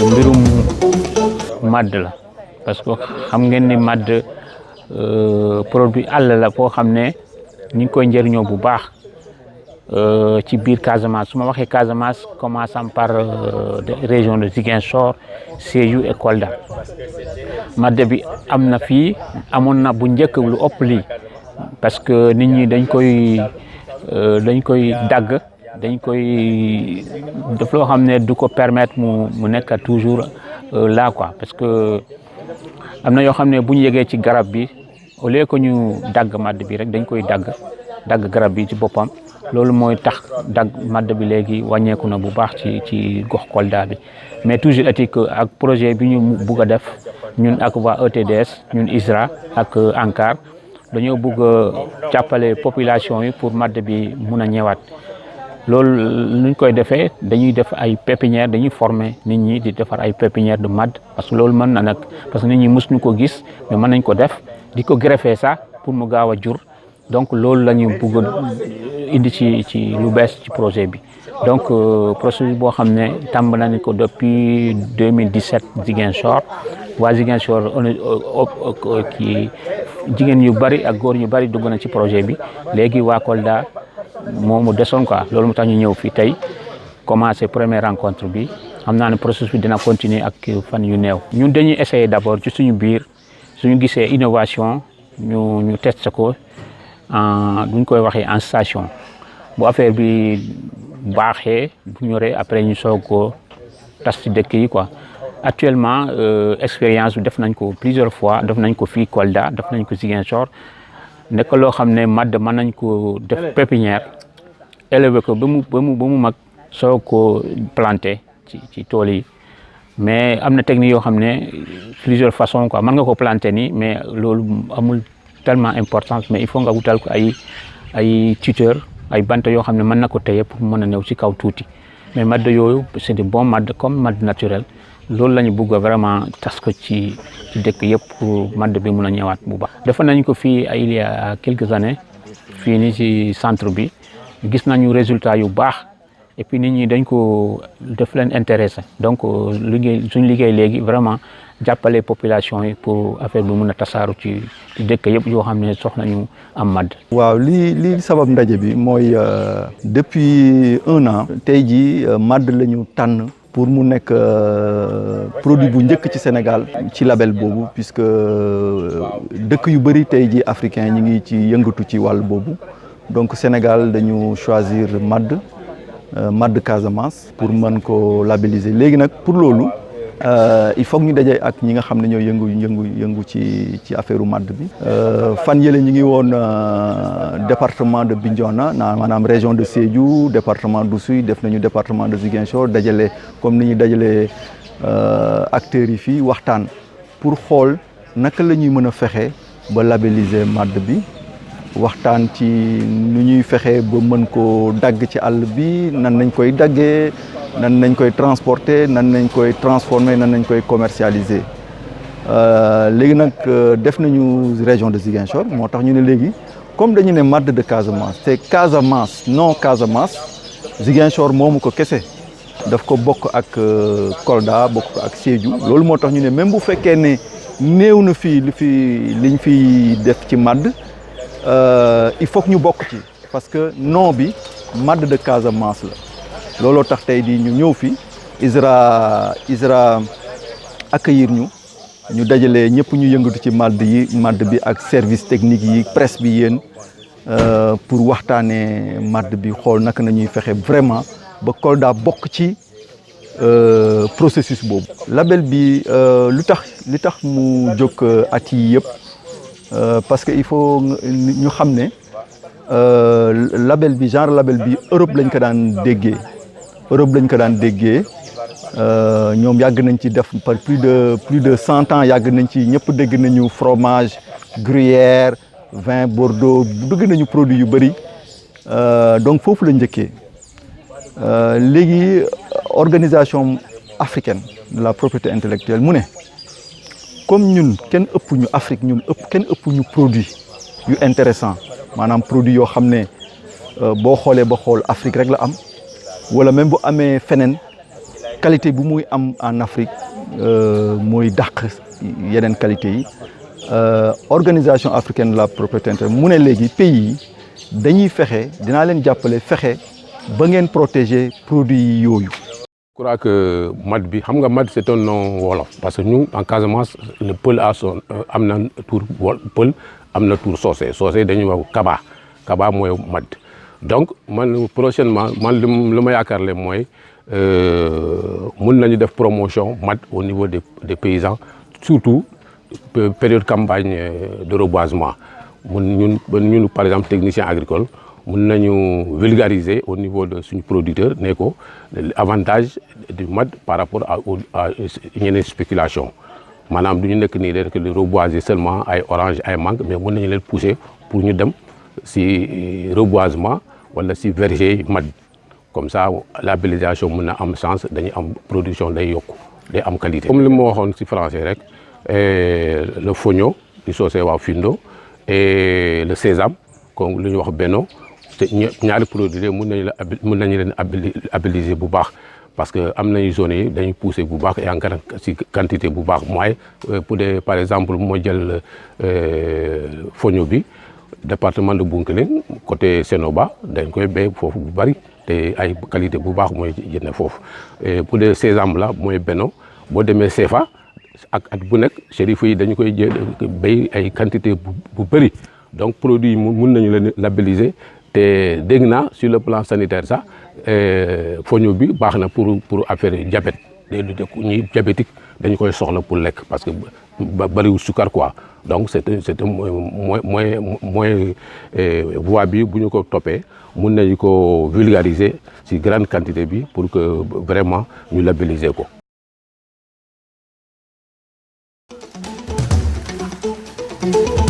mbirum màdd la parce que xam ngeen ni màdd produit àll la boo xam ne ñu ngi koy njëriñoo bu baax ci biir Casamance su ma waxee Casamance commençant par région de Ziguinchor Sédhiou et Kolda màdd bi am na fii amoon na bu njëkk lu ëpp lii parce que nit ñi dañ koy dagg dañ koy def loo xam ne du ko permettre mu nekk toujours là quoi parce que am na yoo xam ne bu ñu yegee ci garab bi au lieu que ñu dagg màdd bi rek dañ koy dagg garab bi ci boppam loolu mooy tax dagg màdd bi léegi wàññeeku na bu baax ci gox Kolda bi mais toujours est-il que ak projet bi ñu bugg a def ñun ak waa ETDS ñun ISRA ak ANCAR dañoo bugg a jàppale population yi pour màdd bi mun a ñëwaat loolu nuñ koy defee dañuy def ay pépinière dañuy former nit ñi di defar ay pépinière de màdd parce que loolu mën na nag parce que nit ñi mësuñu ko gis mais mën nañ ko def di ko greffer sax pour mu gaaw a jur donc loolu la ñu bëgg indi ci lu bees ci projet bi donc processus boo xam ne tàmb nañ ko depuis 2017 Ziguinchor waa Ziguinchor kii jigéen yu bari ak góor ñu bari dugg na ci projet bi léegi waa Kolda moomu desoon quoi loolu moo tax ñu ñëw fii tey commencé première rencontre bi xam naa ne processus bi dina continuer ak fan yu néew. ñun dañuy essayer d'abord ci suñu biir suñu gisee innovation ñu test ko duñ koy waxee en station bu affaire bi baaxee bu ñoree après ñu soog ko tas ci dëkk yi quoi. Actuellement expérience bi def nañ ko plusieurs fois def nañ ko fii Kolda def nañ ko Ziguinchor nekk loo xam ne màdd mën nañ ko def pépinière élever ko ba mu mag soog ko planter ci tool yi mais am na technique yoo xam ne plusieurs façons quoi mën nga ko planter nii mais loolu amul tellement importance mais il faut nga wutal ko ay tuteur ay bant yoo xam ne mën na ko téye pour mën a ñëw ci kaw tuuti mais màdd yooyu c'est des bons màdd comme màdd naturel loolu la ñu bëgg vraiment tas ko ci dëkk yëpp pour màdd bi mun a ñëwaat bu baax. defoon nañ ko fii il y a quelques années fii nii ci centre bi gis nañu résultat yu baax et puis nit ñi dañ ko def leen intéressé donc suñu liggéey léegi vraiment jàppale population yi pour affaire bi mun a tasaaru ci dëkk yëpp yoo xam ne soxla ñu am màdd. waaw li sabab ndaje bi mooy depuis 1 an tey jii màdd la ñu tànn. pour mu nekk produit bu njëkk ci Sénégal ci label boobu puisque dëkk yu bëri tey ji africain ñi ngi ci yëngatu ci wàll boobu donc Sénégal dañu choisir màdd Casamance pour mën ko labelliser léegi nag pour loolu il faut ñu daje ak ñi nga xam ne ñoo yëngu ci affaire màdd bi fan yële ñu ngi woon département de Bignona maanaam région de Sédhiou département d'Oussouye def nañu département de Ziguinchor dajale comme ni ñu dajalee acteurs yi fii waxtaan pour xool naka la ñuy mën a fexe ba labelliser màdd bi waxtaan ci nu ñuy fexe ba mën ko dagg ci àll bi nan nañ koy daggee nan nañ koy transporter nan nañ koy transformer nan nañ koy commercialiser léegi nag def nañu région de Ziguinchor moo tax ñu ne léegi comme dañu ne màdd de Casamance te Casamance non Casamance Ziguinchor moomu ko kese daf ko bokk ak Kolda bokk ko ak Sédhiou loolu moo tax ñu ne même bu fekkee ne néew na fii liñ fi def ci màdd il faut que ñu bokk ci parce que nom bi màdd de Casamance la looloo tax tey di ñu ñëw fi ISRA accueillir ñu dajale ñëpp ñu yëngatu ci màdd bi ak service technique yi presse bi yéen pour waxtaanee màdd bi xool naka nañuy fexe vraiment ba Kolda bokk ci processus boobu. label bi li tax mu jóg at yi yëpp parce que il faut ñu xam ne label bi Europe lañ ko daan déggee. ñoom yàgg nañ ci def par plus de 100 ans yàgg nañ ci ñëpp dégg nañu fromage gruyère vin Bordeaux dégg nañu produit yu bëri donc foofu la njëkkee léegi organisation africaine de la propriété intellectuelle mu ne comme ñun kenn ëpp ñu Afrique kenn ëpp ñu produit yu intéressant maanaam produit yoo xam ne boo xoolee ba xool Afrique rek la am wala même bu amee feneen qualité bu muy am en Afrique mooy dàq yeneen qualité yi organisation africaine de la propriété intellectuelle mu ne léegi pays yi dañuy fexe dinaa leen jàppale fexe ba ngeen protéger produits yooyu. Je crois que MAD bi xam nga MAD c'est un nom wolof parce que nous en Casamance le pël a son am na tur pël am na tur soose dañuy wax kaba mooy MAD donc man prochainement man lu ma yaakaar le mooy mun nañu def promotion MAD au niveau des paysans surtout période campagne de reboisement ñun par exemple technicien agricole mun nañu vulgariser au niveau de suñu producteur ne ko avantage du MAD par rapport à ñeneen spéculation maanaam du ñu nekk nii rek di reboiser seulement ay orange ay mangue mais mun nañu leen pousser pour ñu dem si reboisement wala si verger MAD comme ça labellisation mun na am chance dañuy am production day yokku day am qualité. Comme li ma waxoon si français rek le fognon di soosee waa Findo et le sésame comme lu ñu wax Benno te ñaari produits mun nañu leen habiliser bu baax parce que am nañu zones yi dañuy pousser bu baax et en si quantité bu baax mooy pour des par exemple moo jël fognon bi département de Bounkiling côté Sénoba dañ koy béy foofu bu bari te ay qualité bu baax mooy jënd foofu pour des sésame la mooy Benno boo demee CFA ak at bu nekk chérif yi dañu koy béy ay quantité bu bëri donc produit yi mun nañu leen labelliser te dégg naa sur le plan sanitaire sax fognon bi baax na pour affaire diabète ñi diabétique dañu koy soxla pour lekk parce que bëriwul sucre quoi donc c'est mooy voie bi bu ñu ko toppee mun nañu ko vulgariser ci grande quantité bi pour que vraiment ñu labelliser ko. Thank you.